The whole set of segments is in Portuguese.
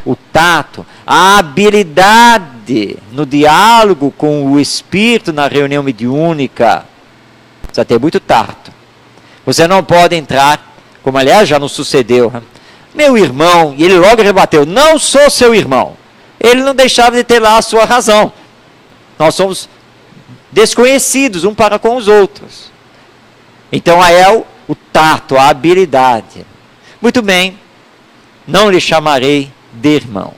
o tato, a habilidade no diálogo com o espírito na reunião mediúnica. Precisa ter muito tato. Você não pode entrar, como aliás já nos sucedeu, né? Meu irmão, e ele logo rebateu, não sou seu irmão. Ele não deixava de ter lá a sua razão. Nós somos desconhecidos um para com os outros. Então aí é o tato, a habilidade. Muito bem, não lhe chamarei de irmão.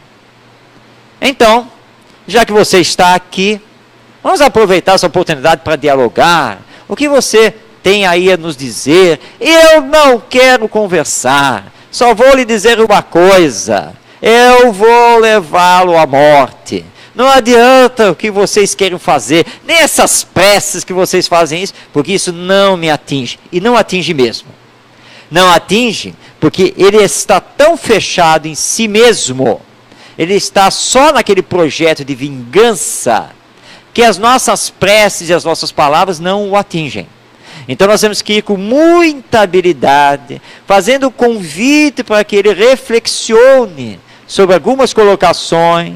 Então, já que você está aqui, vamos aproveitar essa oportunidade para dialogar. O que você tem aí a nos dizer? Eu não quero conversar, só vou lhe dizer uma coisa. Eu vou levá-lo à morte. Não adianta o que vocês queiram fazer, nem essas preces que vocês fazem isso, porque isso não me atinge. E não atinge mesmo. Não atinge porque ele está tão fechado em si mesmo, ele está só naquele projeto de vingança, que as nossas preces e as nossas palavras não o atingem. Então nós temos que ir com muita habilidade, fazendo o convite para que ele reflexione sobre algumas colocações,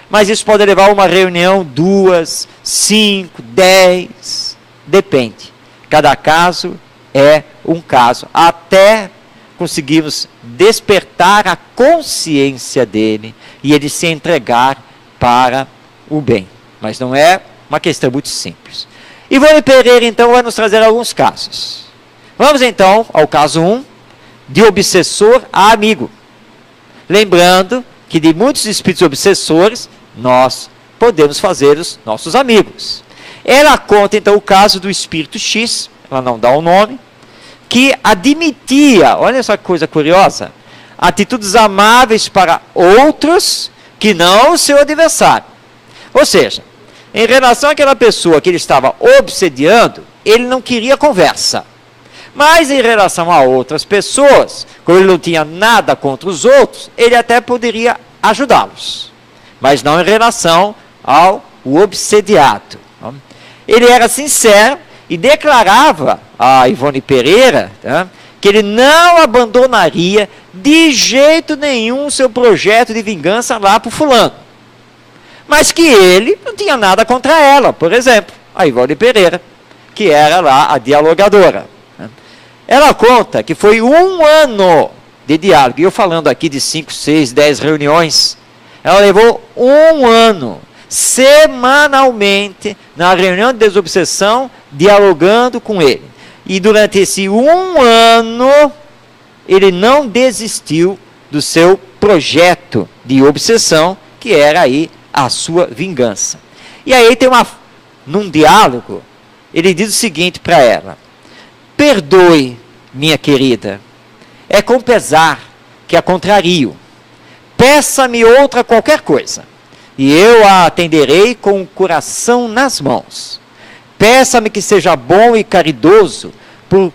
mas isso pode levar a uma reunião, 2, 5, 10, depende. Cada caso é um caso, até conseguirmos despertar a consciência dele e ele se entregar para o bem. Mas não é uma questão muito simples. Ivone Pereira, então, vai nos trazer alguns casos. Vamos, então, ao caso 1, de obsessor a amigo. Lembrando que de muitos espíritos obsessores, nós podemos fazer os nossos amigos. Ela conta, então, o caso do espírito X, ela não dá o nome, que admitia, olha só que coisa curiosa, atitudes amáveis para outros que não o seu adversário. Ou seja, em relação àquela pessoa que ele estava obsediando, ele não queria conversa. Mas em relação a outras pessoas, como ele não tinha nada contra os outros, ele até poderia ajudá-los. Mas não em relação ao obsediado. Ele era sincero e declarava a Ivone Pereira, tá, que ele não abandonaria de jeito nenhum seu projeto de vingança lá para o fulano. Mas que ele não tinha nada contra ela, por exemplo, a Ivone Pereira, que era lá a dialogadora. Ela conta que foi 1 ano de diálogo, e eu falando aqui de 5, 6, 10 reuniões, ela levou 1 ano, semanalmente, na reunião de desobsessão, dialogando com ele. E durante esse 1 ano, ele não desistiu do seu projeto de obsessão, que era aí a sua vingança. E aí tem num diálogo, ele diz o seguinte para ela: perdoe, minha querida, é com pesar que a contrario. Peça-me outra qualquer coisa, e eu a atenderei com o coração nas mãos. Peça-me que seja bom e caridoso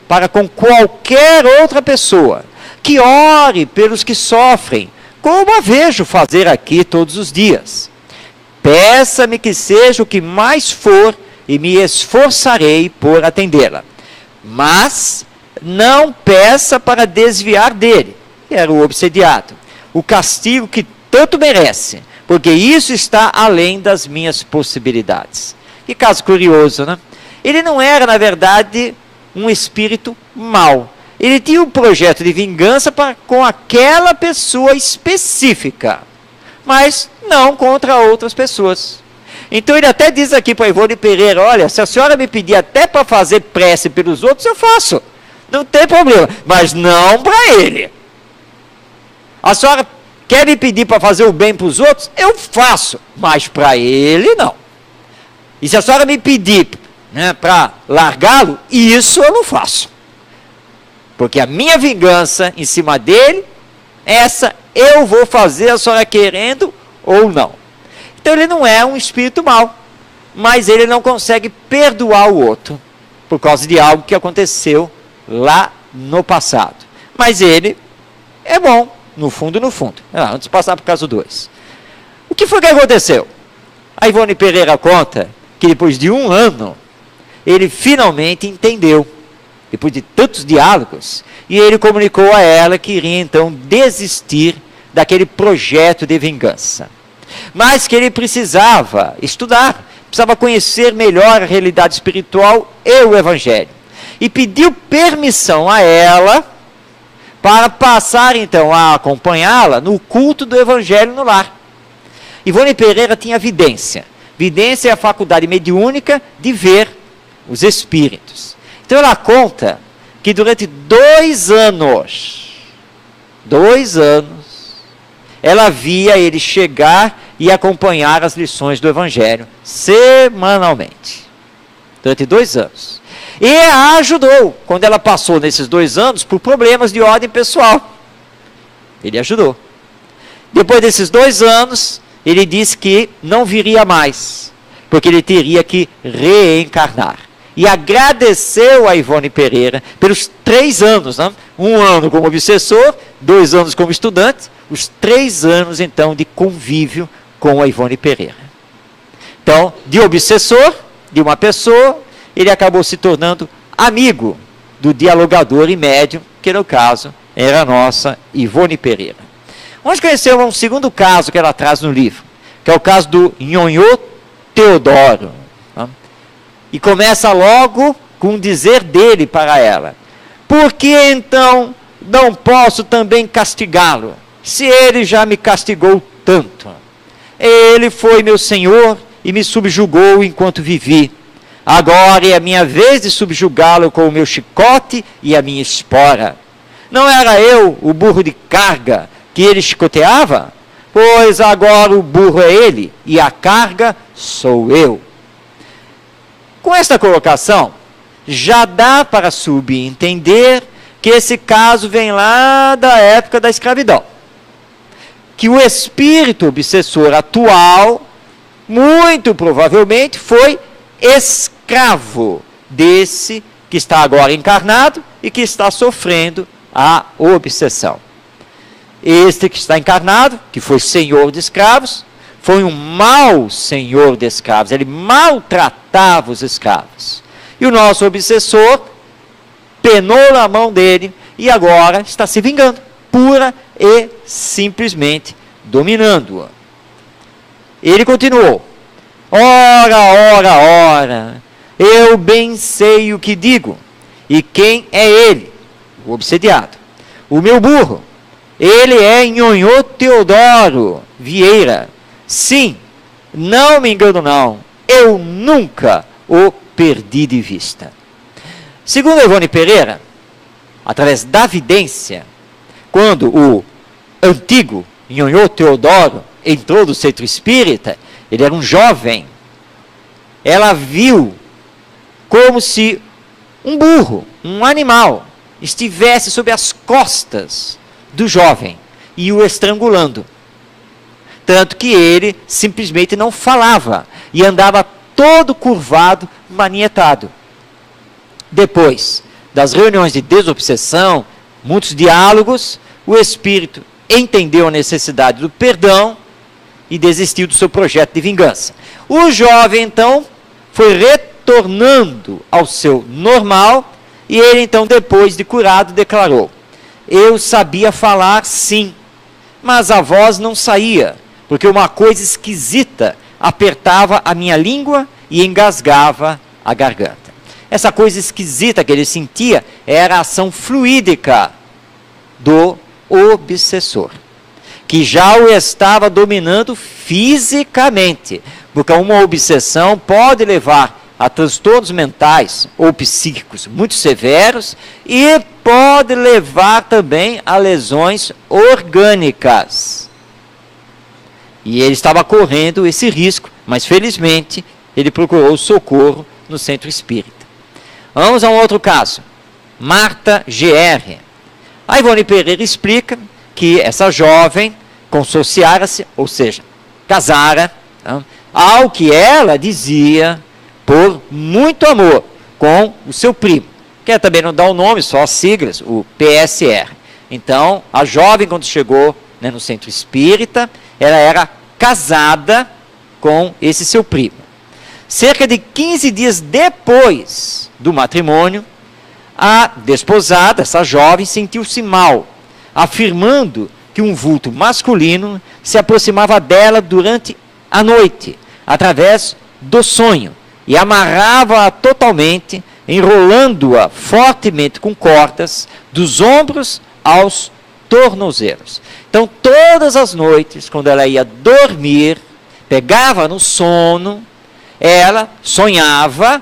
para com qualquer outra pessoa, que ore pelos que sofrem, como a vejo fazer aqui todos os dias. Peça-me que seja o que mais for, e me esforçarei por atendê-la. Mas não peça para desviar dele, que era o obsediado, o castigo que tanto merece, porque isso está além das minhas possibilidades. Que caso curioso, né? Ele não era, na verdade, um espírito mau. Ele tinha um projeto de vingança com aquela pessoa específica, mas não contra outras pessoas. Então ele até diz aqui para Ivone Pereira: olha, se a senhora me pedir até para fazer prece pelos outros, eu faço. Não tem problema, mas não para ele. A senhora quer me pedir para fazer o bem para os outros? Eu faço, mas para ele não. E se a senhora me pedir, né, para largá-lo, isso eu não faço. Porque a minha vingança em cima dele, essa eu vou fazer, a senhora querendo ou não. Então ele não é um espírito mau, mas ele não consegue perdoar o outro, por causa de algo que aconteceu lá no passado. Mas ele é bom, no fundo, no fundo. Antes de passar para o caso 2. O que foi que aconteceu? A Ivone Pereira conta que depois de 1 ano, ele finalmente entendeu, depois de tantos diálogos, e ele comunicou a ela que iria então desistir daquele projeto de vingança. Mas que ele precisava estudar, precisava conhecer melhor a realidade espiritual e o Evangelho. E pediu permissão a ela para passar então a acompanhá-la no culto do Evangelho no lar. Ivone Pereira tinha vidência. Vidência é a faculdade mediúnica de ver os espíritos. Então ela conta que durante 2 anos, ela via ele chegar e acompanhar as lições do Evangelho semanalmente. Durante 2 anos. E a ajudou, quando ela passou nesses 2 anos, por problemas de ordem pessoal. Ele ajudou. Depois desses 2 anos, ele disse que não viria mais, porque ele teria que reencarnar. E agradeceu a Ivone Pereira pelos 3 anos, né? 1 ano como obsessor, 2 anos como estudante, os 3 anos então de convívio com a Ivone Pereira. Então, de obsessor, de uma pessoa, ele acabou se tornando amigo do dialogador e médium, que no caso era a nossa Ivone Pereira. Vamos conhecer um segundo caso que ela traz no livro, que é o caso do Nhonhô Teodoro. Tá? E começa logo com um dizer dele para ela: por que então não posso também castigá-lo, se ele já me castigou tanto? Ele foi meu senhor e me subjugou enquanto vivi. Agora é a minha vez de subjugá-lo com o meu chicote e a minha espora. Não era eu o burro de carga que ele chicoteava? Pois agora o burro é ele e a carga sou eu. Com esta colocação, já dá para subentender que esse caso vem lá da época da escravidão. Que o espírito obsessor atual, muito provavelmente, foi escravo desse que está agora encarnado e que está sofrendo a obsessão. Este que está encarnado, que foi senhor de escravos, foi um mau senhor de escravos, ele maltratava os escravos. E o nosso obsessor penou na mão dele e agora está se vingando, pura e simplesmente dominando-o. Ele continuou: ora, eu bem sei o que digo, e quem é ele? O obsediado. O meu burro, ele é Nhonhô Teodoro Vieira. Sim, não me engano não, eu nunca o perdi de vista. Segundo Ivone Pereira, através da vidência, quando o antigo Nhonhô Teodoro entrou no centro espírita, ele era um jovem, ela viu como se um burro, um animal, estivesse sob as costas do jovem e o estrangulando. Tanto que ele simplesmente não falava e andava todo curvado, manietado. Depois das reuniões de desobsessão, muitos diálogos, o espírito entendeu a necessidade do perdão e desistiu do seu projeto de vingança. O jovem, então, foi retornando ao seu normal e ele, então, depois de curado, declarou: eu sabia falar sim, mas a voz não saía, porque uma coisa esquisita apertava a minha língua e engasgava a garganta. Essa coisa esquisita que ele sentia era a ação fluídica do obsessor, que já o estava dominando fisicamente, porque uma obsessão pode levar a transtornos mentais ou psíquicos muito severos e pode levar também a lesões orgânicas. E ele estava correndo esse risco, mas felizmente ele procurou socorro no centro espírita. Vamos a um outro caso. Marta GR. A Ivone Pereira explica que essa jovem consociara-se, ou seja, casara, ao que ela dizia por muito amor com o seu primo, que também não dá o nome, só as siglas, o PSR. Então, a jovem, quando chegou no centro espírita, ela era casada com esse seu primo. Cerca de 15 dias depois do matrimônio, a desposada, essa jovem, sentiu-se mal, afirmando que um vulto masculino se aproximava dela durante a noite, através do sonho, e amarrava-a totalmente, enrolando-a fortemente com cordas, dos ombros aos tornozelos. Então, todas as noites, quando ela ia dormir, pegava no sono, ela sonhava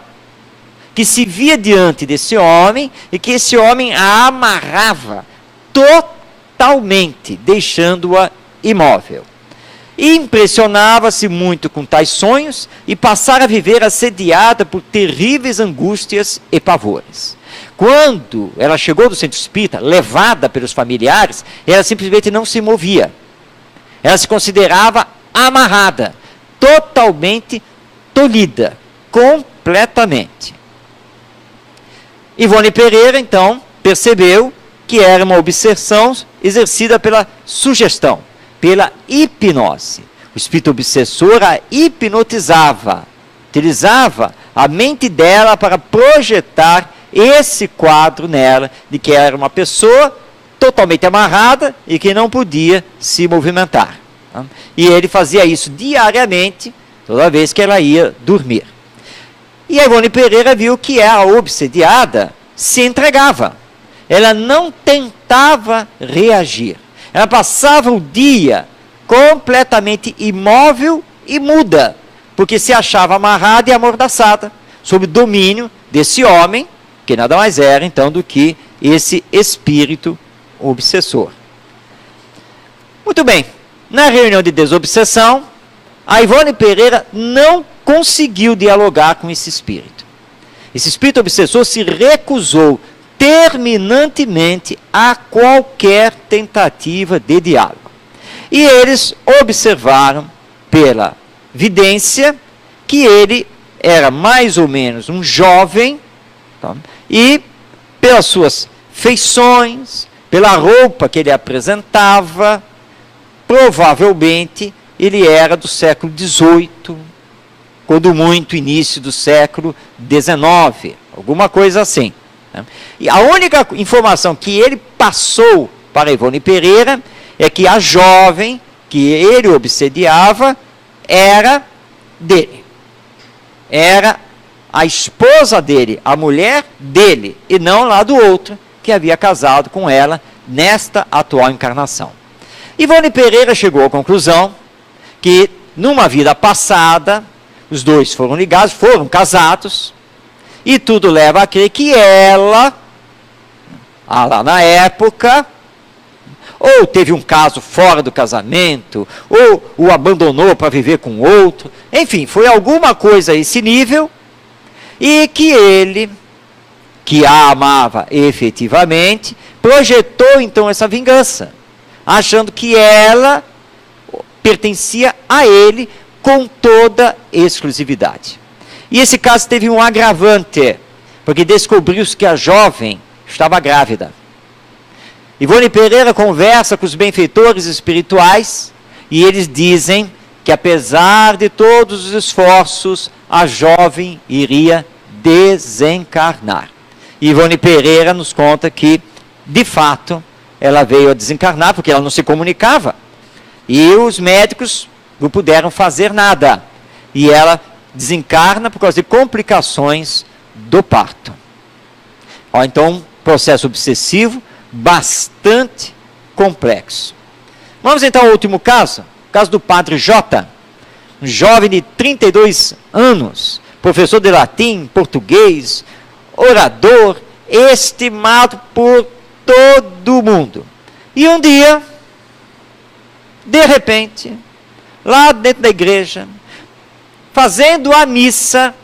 que se via diante desse homem e que esse homem a amarrava totalmente, deixando-a imóvel. Impressionava-se muito com tais sonhos e passara a viver assediada por terríveis angústias e pavores. Quando ela chegou do centro espírita, levada pelos familiares, ela simplesmente não se movia. Ela se considerava amarrada, totalmente tolhida, completamente. Ivone Pereira, então, percebeu que era uma obsessão exercida pela sugestão, pela hipnose. O espírito obsessor a hipnotizava, utilizava a mente dela para projetar esse quadro nela, de que era uma pessoa totalmente amarrada e que não podia se movimentar. E ele fazia isso diariamente, toda vez que ela ia dormir. E a Ivone Pereira viu que a obsediada se entregava. Ela não tentava reagir. Ela passava o dia completamente imóvel e muda, porque se achava amarrada e amordaçada, sob o domínio desse homem, que nada mais era então do que esse espírito obsessor. Muito bem, na reunião de desobsessão, a Ivone Pereira não conseguiu dialogar com esse espírito. Esse espírito obsessor se recusou terminantemente a qualquer tentativa de diálogo. E eles observaram pela vidência que ele era mais ou menos um jovem, tá? E pelas suas feições, pela roupa que ele apresentava, provavelmente ele era do século XVIII, quando muito início do século XIX, alguma coisa assim. Né? E a única informação que ele passou para Ivone Pereira é que a jovem que ele obsediava era dele. Era a esposa dele, a mulher dele, e não lá do outro, que havia casado com ela nesta atual encarnação. Ivone Pereira chegou à conclusão que, numa vida passada, os dois foram ligados, foram casados, e tudo leva a crer que ela, lá na época, ou teve um caso fora do casamento, ou o abandonou para viver com outro, enfim, foi alguma coisa a esse nível, e que ele, que a amava efetivamente, projetou então essa vingança, achando que ela pertencia a ele com toda exclusividade. E esse caso teve um agravante, porque descobriu-se que a jovem estava grávida. Ivone Pereira conversa com os benfeitores espirituais e eles dizem que, apesar de todos os esforços, a jovem iria desencarnar. E Ivone Pereira nos conta que, de fato, ela veio a desencarnar porque ela não se comunicava. E os médicos não puderam fazer nada. E ela desencarna por causa de complicações do parto. Então, um processo obsessivo bastante complexo. Vamos então ao último caso, o caso do padre J, um jovem de 32 anos, professor de latim, português, orador, estimado por todo mundo. E um dia, de repente, lá dentro da igreja, fazendo a missa,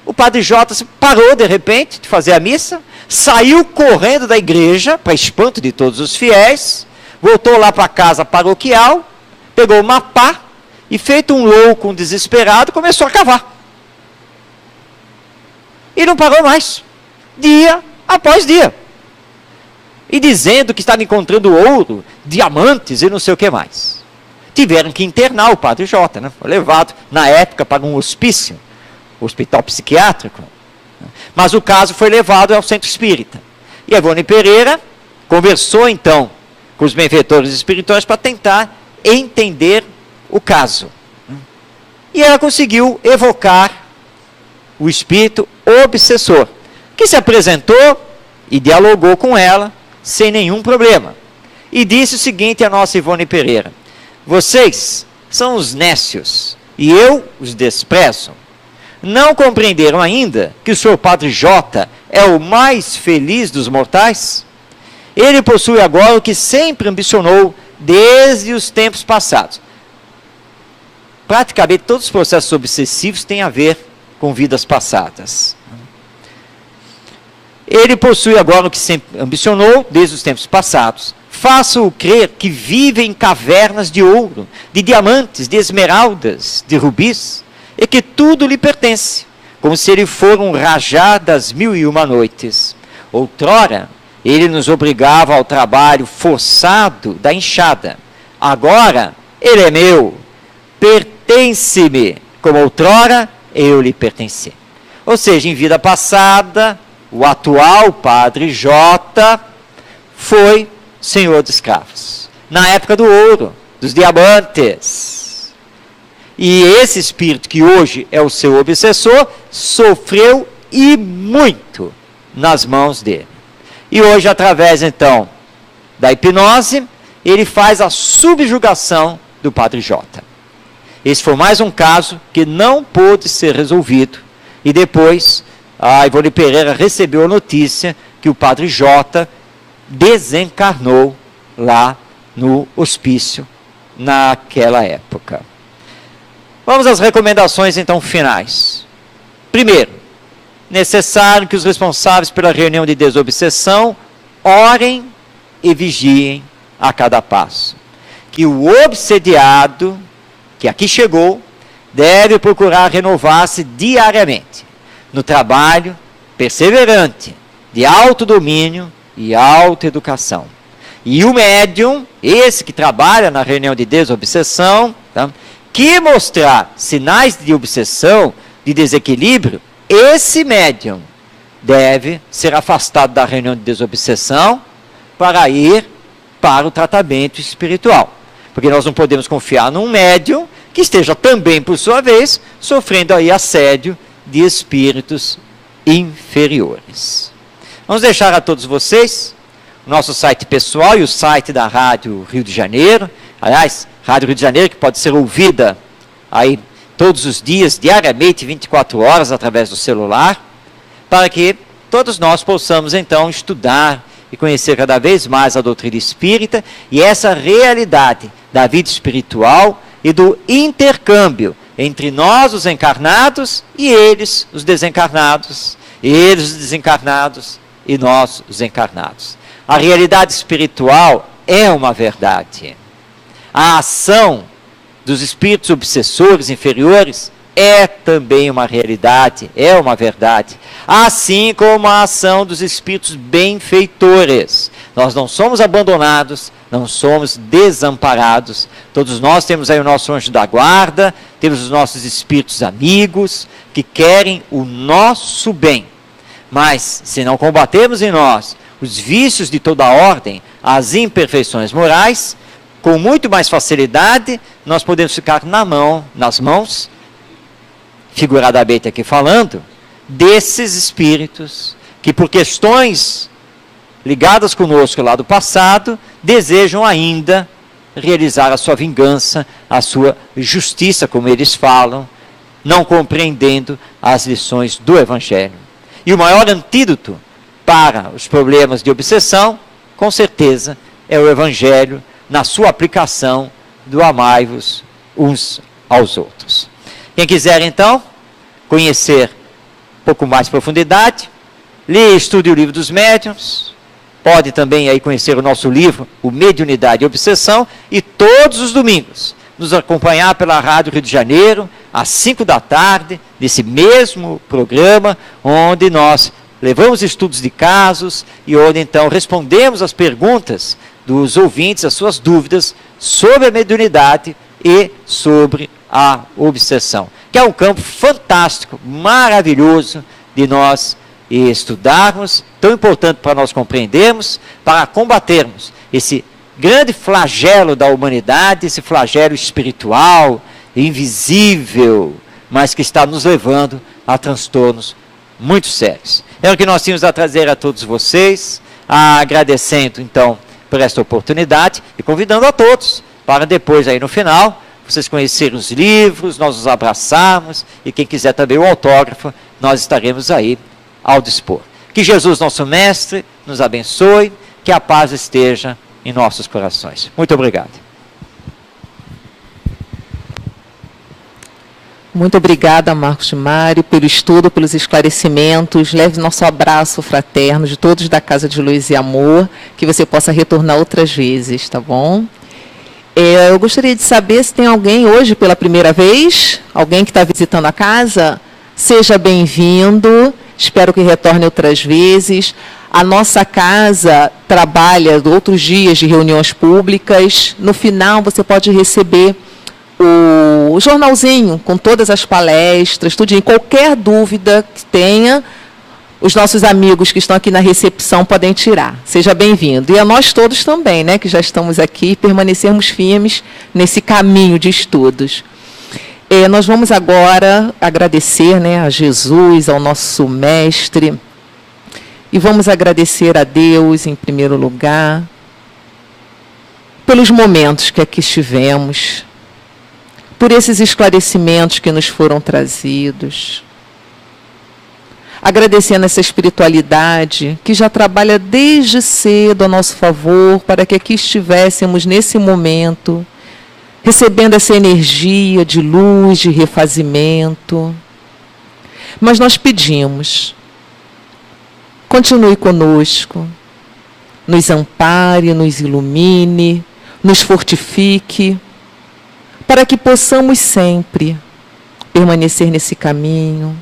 o padre J parou de repente de fazer a missa, saiu correndo da igreja, para espanto de todos os fiéis, voltou lá para a casa paroquial, pegou uma pá e, feito um louco, um desesperado, começou a cavar. E não parou mais, dia após dia. E dizendo que estava encontrando ouro, diamantes e não sei o que mais. Tiveram que internar o padre J, né? Foi levado, na época, para um hospício, hospital psiquiátrico. Mas o caso foi levado ao centro espírita. E a Ivone Pereira conversou, então, com os benfeitores espirituais para tentar entender o caso. E ela conseguiu evocar o espírito obsessor, que se apresentou e dialogou com ela sem nenhum problema. E disse o seguinte à nossa Ivone Pereira: vocês são os nécios e eu os desprezo. Não compreenderam ainda que o senhor Padre J é o mais feliz dos mortais? Ele possui agora o que sempre ambicionou desde os tempos passados. Praticamente todos os processos obsessivos têm a ver com vidas passadas. Ele possui agora o que sempre ambicionou desde os tempos passados. Faça-o crer que vive em cavernas de ouro, de diamantes, de esmeraldas, de rubis, e que tudo lhe pertence, como se ele for um rajá das 1001 noites. Outrora, ele nos obrigava ao trabalho forçado da enxada. Agora, ele é meu, pertence-me, como outrora eu lhe pertenci. Ou seja, em vida passada, o atual Padre J foi senhor de escravos, na época do ouro, dos diamantes. E esse espírito, que hoje é o seu obsessor, sofreu e muito nas mãos dele. E hoje, através então da hipnose, ele faz a subjugação do Padre J. Esse foi mais um caso que não pôde ser resolvido. E depois, a Ivone Pereira recebeu a notícia que o Padre J desencarnou lá no hospício naquela época. Vamos às recomendações então finais. Primeiro, necessário que os responsáveis pela reunião de desobsessão orem e vigiem a cada passo. Que o obsediado, que aqui chegou, deve procurar renovar-se diariamente no trabalho perseverante de autodomínio e autoeducação. E o médium, esse que trabalha na reunião de desobsessão, tá, que mostrar sinais de obsessão, de desequilíbrio, esse médium deve ser afastado da reunião de desobsessão para ir para o tratamento espiritual. Porque nós não podemos confiar num médium que esteja também, por sua vez, sofrendo aí assédio de espíritos inferiores. Vamos deixar a todos vocês o nosso site pessoal e o site da Rádio Rio de Janeiro. Aliás, Rádio Rio de Janeiro, que pode ser ouvida aí todos os dias, diariamente, 24 horas, através do celular, para que todos nós possamos, então, estudar e conhecer cada vez mais a doutrina espírita e essa realidade da vida espiritual e do intercâmbio entre nós, os encarnados, e eles, os desencarnados, eles, os desencarnados, e nós, os encarnados. A realidade espiritual é uma verdade. A ação dos espíritos obsessores inferiores é também uma realidade, é uma verdade. Assim como a ação dos espíritos benfeitores. Nós não somos abandonados, não somos desamparados. Todos nós temos aí o nosso anjo da guarda, temos os nossos espíritos amigos, que querem o nosso bem. Mas, se não combatermos em nós os vícios de toda ordem, as imperfeições morais, com muito mais facilidade, nós podemos ficar nas mãos, figuradamente aqui falando, desses espíritos que, por questões ligadas conosco lá do passado, desejam ainda realizar a sua vingança, a sua justiça, como eles falam, não compreendendo as lições do Evangelho. E o maior antídoto para os problemas de obsessão, com certeza, é o Evangelho, na sua aplicação do amai-vos uns aos outros. Quem quiser, então, conhecer um pouco mais de profundidade, leia e estude o Livro dos Médiuns, pode também aí conhecer o nosso livro, o Mediunidade e Obsessão, e todos os domingos nos acompanhar pela Rádio Rio de Janeiro, às 5 da tarde, nesse mesmo programa, onde nós levamos estudos de casos e onde então respondemos as perguntas dos ouvintes, as suas dúvidas sobre a mediunidade e sobre a obsessão, que é um campo fantástico, maravilhoso de nós estudarmos, tão importante para nós compreendermos, para combatermos esse grande flagelo da humanidade, esse flagelo espiritual, invisível, mas que está nos levando a transtornos muito sérios. É o que nós tínhamos a trazer a todos vocês, agradecendo então por esta oportunidade e convidando a todos para depois aí no final, vocês conhecerem os livros, nós nos abraçarmos e quem quiser também o autógrafo, nós estaremos aí ao dispor. Que Jesus, nosso Mestre, nos abençoe, que a paz esteja em nossos corações. Muito obrigado. Muito obrigada, Marcos de Mário, pelo estudo, pelos esclarecimentos. Leve nosso abraço fraterno de todos da Casa de Luz e Amor, que você possa retornar outras vezes, tá bom? Eu gostaria de saber se tem alguém hoje pela primeira vez, alguém que está visitando a casa. Seja bem-vindo, espero que retorne outras vezes. A nossa casa trabalha outros dias de reuniões públicas. No final, você pode receber o jornalzinho com todas as palestras, tudinho. Qualquer dúvida que tenha, os nossos amigos que estão aqui na recepção podem tirar. Seja bem-vindo. E a nós todos também, né, que já estamos aqui, permanecermos firmes nesse caminho de estudos. Nós vamos agora agradecer, né, a Jesus, ao nosso Mestre, e vamos agradecer a Deus, em primeiro lugar, pelos momentos que aqui estivemos, por esses esclarecimentos que nos foram trazidos. Agradecendo essa espiritualidade que já trabalha desde cedo a nosso favor, para que aqui estivéssemos nesse momento, recebendo essa energia de luz, de refazimento. Mas nós pedimos, continue conosco, nos ampare, nos ilumine, nos fortifique, para que possamos sempre permanecer nesse caminho,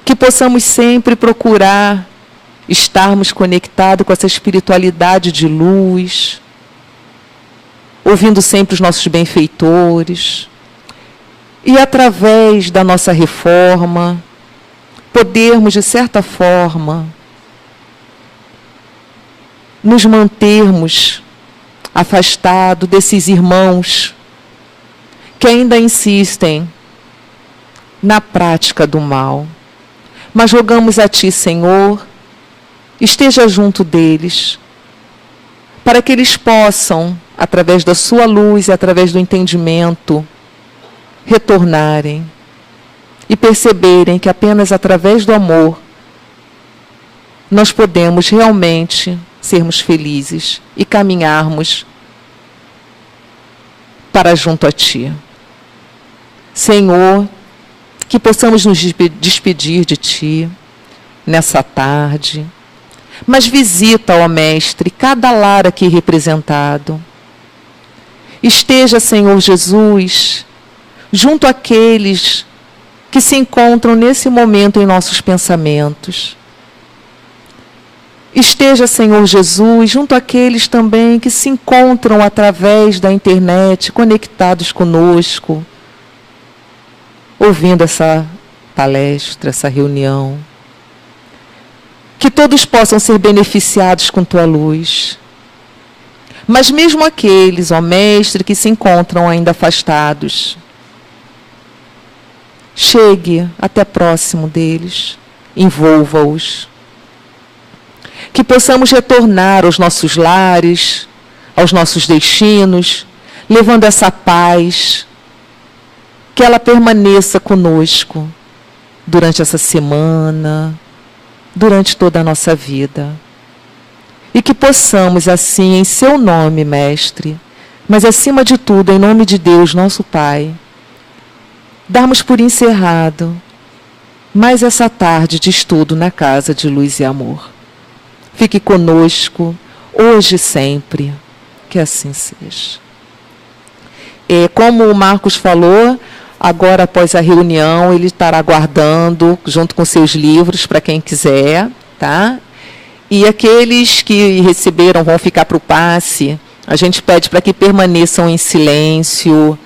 que possamos sempre procurar estarmos conectados com essa espiritualidade de luz, ouvindo sempre os nossos benfeitores, e através da nossa reforma, podermos, de certa forma, nos mantermos afastados desses irmãos que ainda insistem na prática do mal. Mas rogamos a Ti, Senhor, esteja junto deles, para que eles possam, através da Sua luz e através do entendimento, retornarem e perceberem que apenas através do amor nós podemos realmente sermos felizes e caminharmos para junto a Ti. Senhor, que possamos nos despedir de Ti nessa tarde, mas visita, ó Mestre, cada lar aqui representado. Esteja, Senhor Jesus, junto àqueles que se encontram nesse momento em nossos pensamentos. Esteja, Senhor Jesus, junto àqueles também que se encontram através da internet, conectados conosco, ouvindo essa palestra, essa reunião. Que todos possam ser beneficiados com Tua luz. Mas mesmo aqueles, ó Mestre, que se encontram ainda afastados, chegue até próximo deles, envolva-os. Que possamos retornar aos nossos lares, aos nossos destinos, levando essa paz, que ela permaneça conosco durante essa semana, durante toda a nossa vida. E que possamos, assim, em Seu nome, Mestre, mas acima de tudo, em nome de Deus, nosso Pai, darmos por encerrado mais essa tarde de estudo na Casa de Luz e Amor. Fique conosco, hoje e sempre, que assim seja. Como o Marcos falou, agora após a reunião, ele estará guardando, junto com seus livros, para quem quiser, tá? E aqueles que receberam vão ficar para o passe, a gente pede para que permaneçam em silêncio,